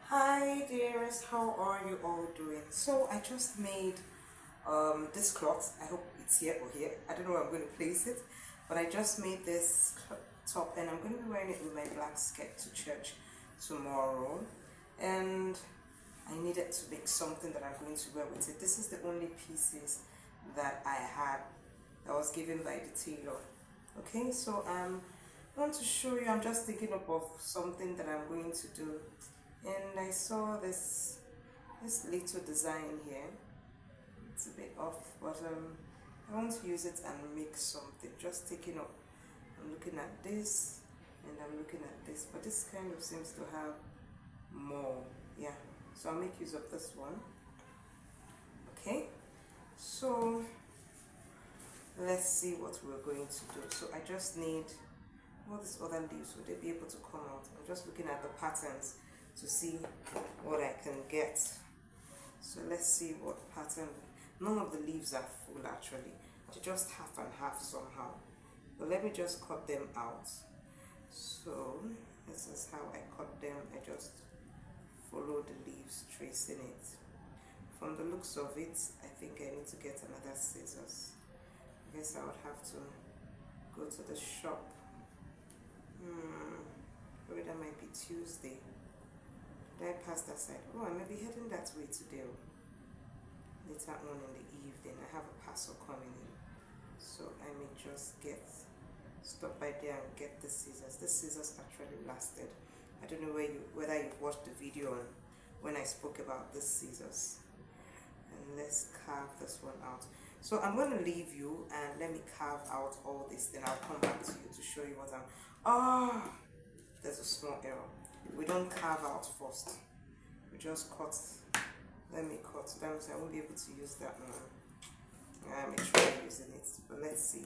Hi dearest, how are you all doing? So I just made this cloth. I hope it's here or here. I don't know where I'm going to place it, but I just made this top and I'm going to be wearing it with my black skirt to church tomorrow. And I needed to make something that I'm going to wear with it. This is the only pieces that I had that was given by the tailor. Okay, so I want to show you. I'm just thinking of something that I'm going to do, and I saw this little design here. It's a bit off, but I want to use it and make something. Just taking up. I'm looking at this, and I'm looking at this, but this kind of seems to have more. Yeah, so I'll make use of this one. Okay, so let's see what we're going to do. So I just need all these other leaves. Would they be able to come out? I'm just looking at the patterns to see what I can get. So let's see what pattern. None of the leaves are full actually. They're just half and half somehow. But let me just cut them out. So this is how I cut them. I just follow the leaves, tracing it. From the looks of it, I think I need to get another scissors. I guess I would have to go to the shop. Maybe that might be Tuesday. Did I pass that side? Oh, I may be heading that way today. Later on in the evening, I have a parcel coming in. So I may just stop by there and get the scissors. The scissors actually lasted. I don't know whether you've watched the video on when I spoke about the scissors. And let's carve this one out. So I'm going to leave you and let me carve out all this. Then I'll come back to you to show you what there's a small error. We don't carve out first. We just cut. Let me cut them so I won't be able to use that one. I may try using it, but let's see.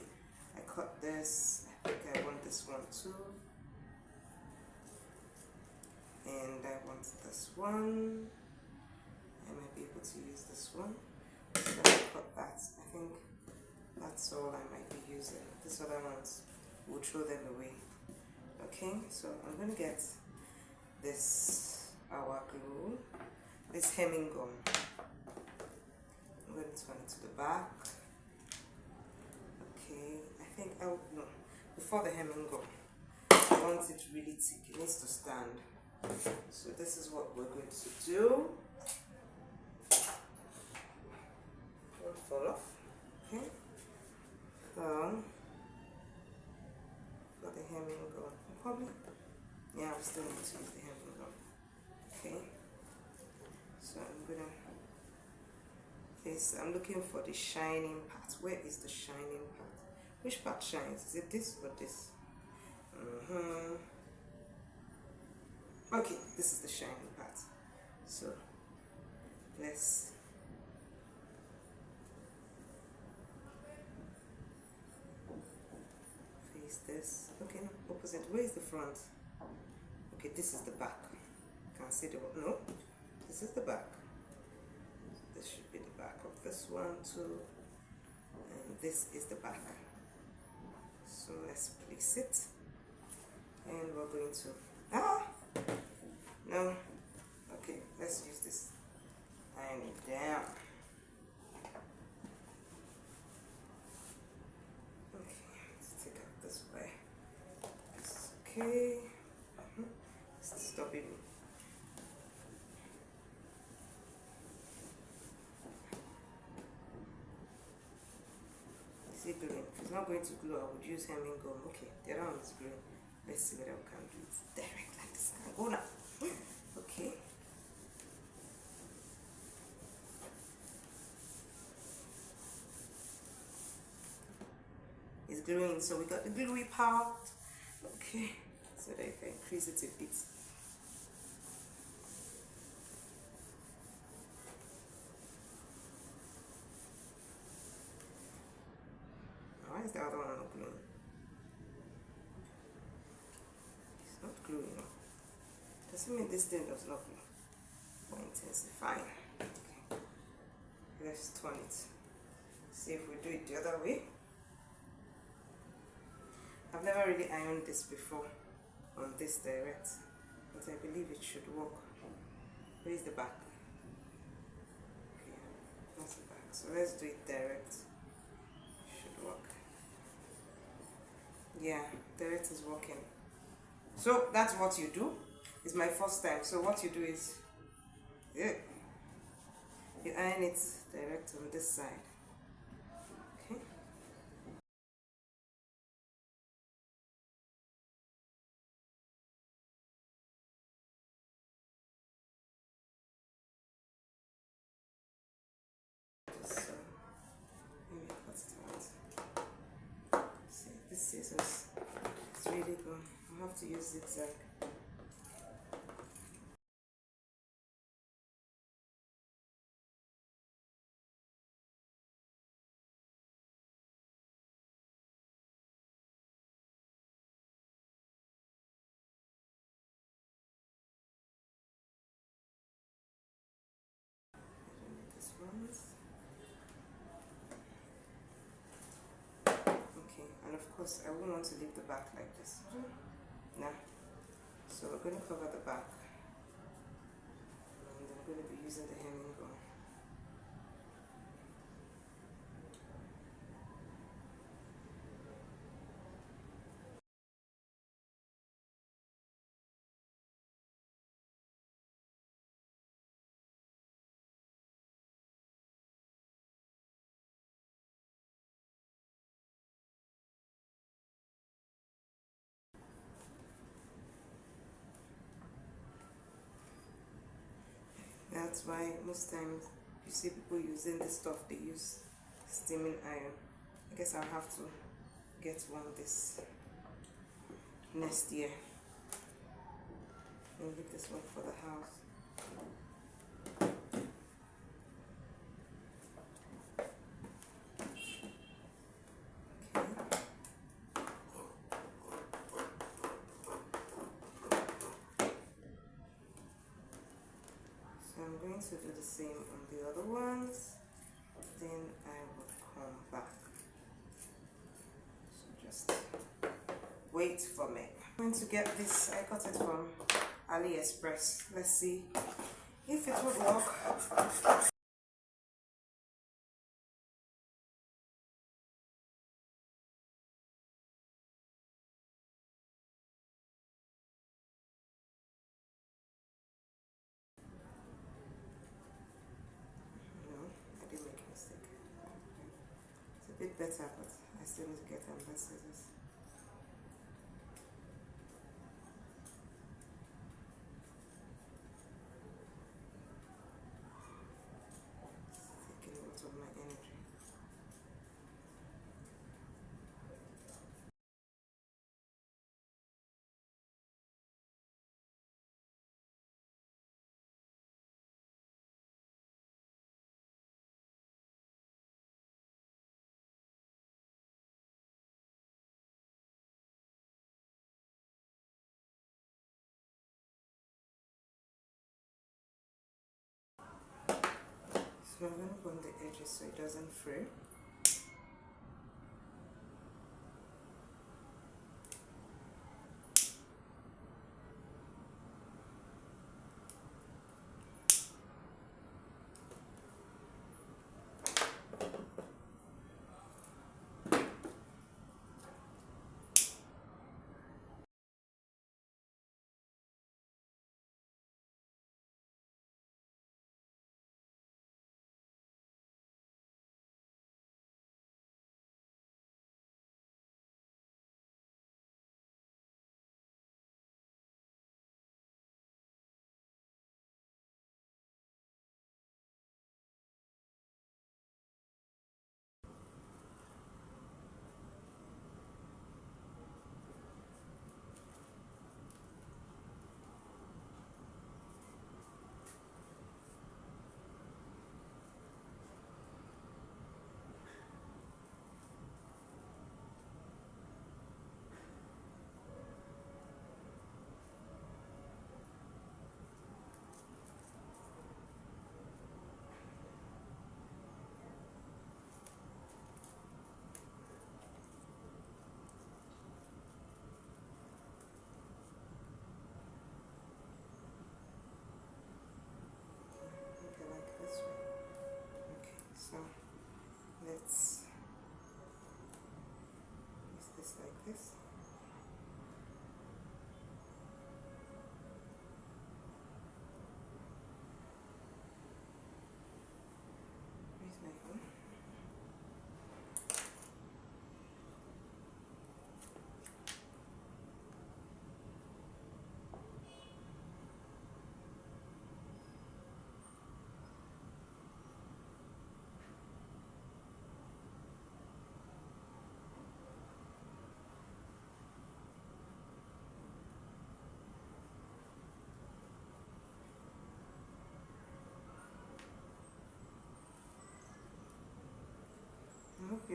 I cut this. I think I want this one too. And I want this one. I might be able to use this one. So let me cut that. I think that's all I might be using. These other ones, we'll throw them away. Okay, so I'm going to get this our glue, this hemming gum. I'm going to turn it to the back. Okay, I think no, before the hemming gum, I want it really thick. It needs to stand. So this is what we're going to do. Don't fall off. Okay. For the hemming gum, probably. Yeah, I still need to use the hemming gum. Okay. So I'm gonna place. I'm looking for the shining part. Where is the shining part? Which part shines? Is it this or this? Okay, this is the shining part. So let's face this. Okay, no, opposite. Where is the front? Okay, this is the back. Can see the no. This is the back. This should be the back of this one too, and this is the back. So let's place it, and we're going to no. Okay, let's use this. Iron it down. Okay, let's take out this way. It's okay. Stop it. Is it gluing? If it's not going to glue, I would use hemming gum. Okay, the other one is gluing. Let's see whether we can do it direct like this. Can go now. Okay. It's gluing, so we got the gluey part. Okay, so that you can increase it a bit. Why is the other one not gluing? It's not gluing. Doesn't mean this thing does not glue. Or intensify. Okay. Let's turn it. See if we do it the other way. I've never really ironed this before on this direct, but I believe it should work. Where's the back? Okay, that's the back. So let's do it direct. Should work. Yeah, direct is working. So that's what you do. It's my first time. So what you do is, yeah, you iron it direct on this side. Okay. Just maybe cut it out. See, this scissors, it's really gone. I have to use zigzag. This one's okay, and of course I won't want to leave the back like this. Nah. So we're going to cover the back, and I'm going to be using the hemming gun. That's why most times you see people using this stuff, they use steaming iron. I guess I'll have to get one this next year. And leave this one for the house. Okay. So I'm going to do the same on the other ones. Then I will come back. So just wait for me. I'm going to get this. I got it from ALIEXPRESS. Let's see if it would work. No, I didn't make a mistake. It's a bit better, but I still need to get them best scissors. It's taking a lot of my energy. So I'm going to go on the edges so it doesn't fray.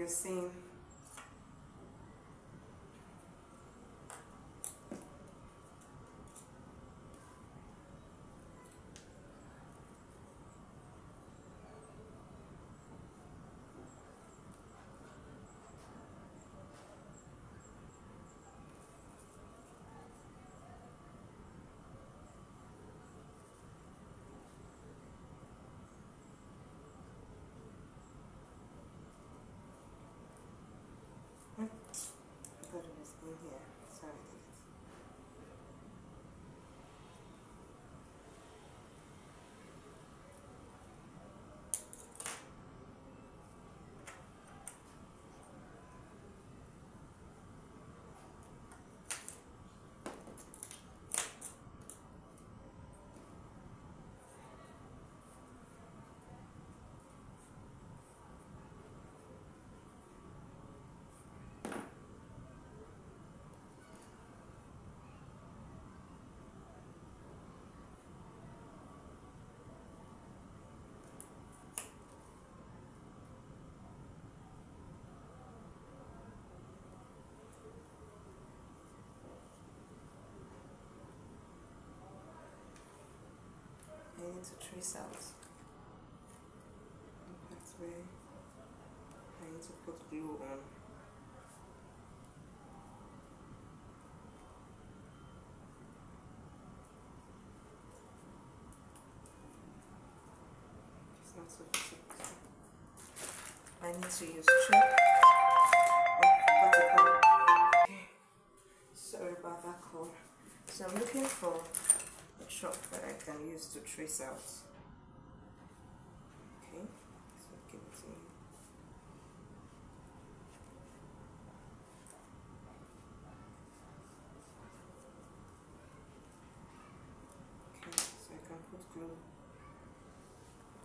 you're seeing. I thought it was in here. Sorry. I need to trace out. That's where I need to put glue on. It's not so visible. I need to use chalk. Okay. Sorry about that call. So I'm looking for a chalk that I can use to trace out. Okay, so give it to me. Okay, so I can put glue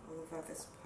all over this part.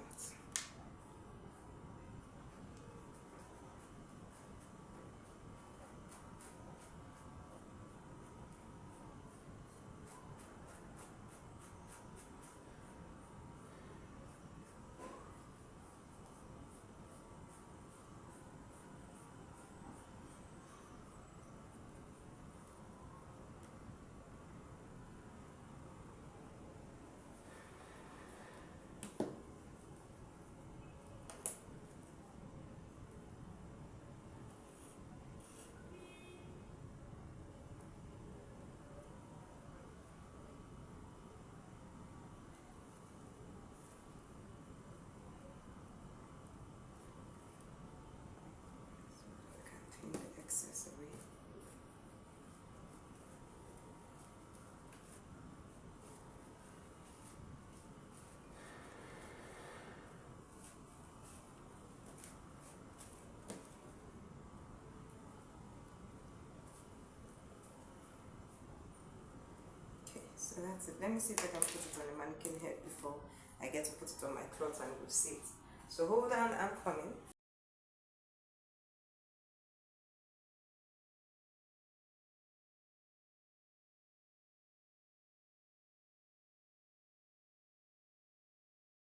Clean the excess away. Okay, so that's it. Let me see if I can put it on the mannequin head before I get to put it on my cloth and you'll see it. So hold on, I'm coming.